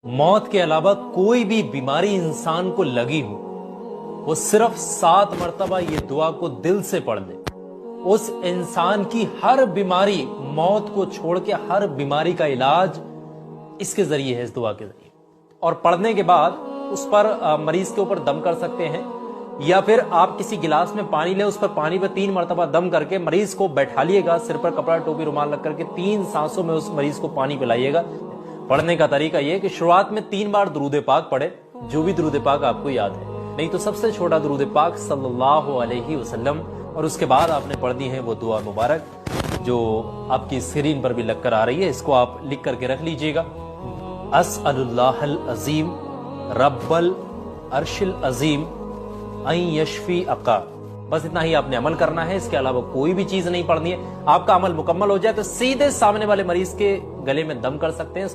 मौत के अलावा कोई भी बीमारी इंसान को लगी हो, वो सिर्फ 7 मरतबा ये दुआ को दिल से पढ़ ले, उस इंसान की हर बीमारी, मौत को छोड़ के हर बीमारी का इलाज इसके जरिए है, इस दुआ के जरिए। और पढ़ने के बाद उस पर मरीज के ऊपर दम कर सकते हैं, या फिर आप किसी गिलास में पानी ले, उस पर पानी पे 3 मरतबा दम करके मरीज को बैठालिएगा, सिर पर कपड़ा टोपी रुमाल रख करके 3 सांसों में उस मरीज को पानी पिलाइएगा। पढ़ने का तरीका यह कि शुरुआत में 3 बार दुरूद पाक पढ़े, जो भी दुरूद पाक आपको याद है, नहीं तो सबसे छोटा दुरूद पाक सल्लल्लाहु अलैहि वसल्लम, और उसके बाद आपने पढ़नी है वो दुआ मुबारक जो आपकी स्क्रीन पर भी लग कर आ रही है। इसको आप लिख करके रख लीजिएगा। अस्अलुल्लाहल अज़ीम रब्बल अर्शिल अज़ीम अन यशफी अका। बस इतना ही आपने अमल करना है, इसके अलावा कोई भी चीज नहीं पढ़नी है। आपका अमल मुकम्मल हो जाए तो सीधे सामने वाले मरीज के गले में दम कर सकते हैं।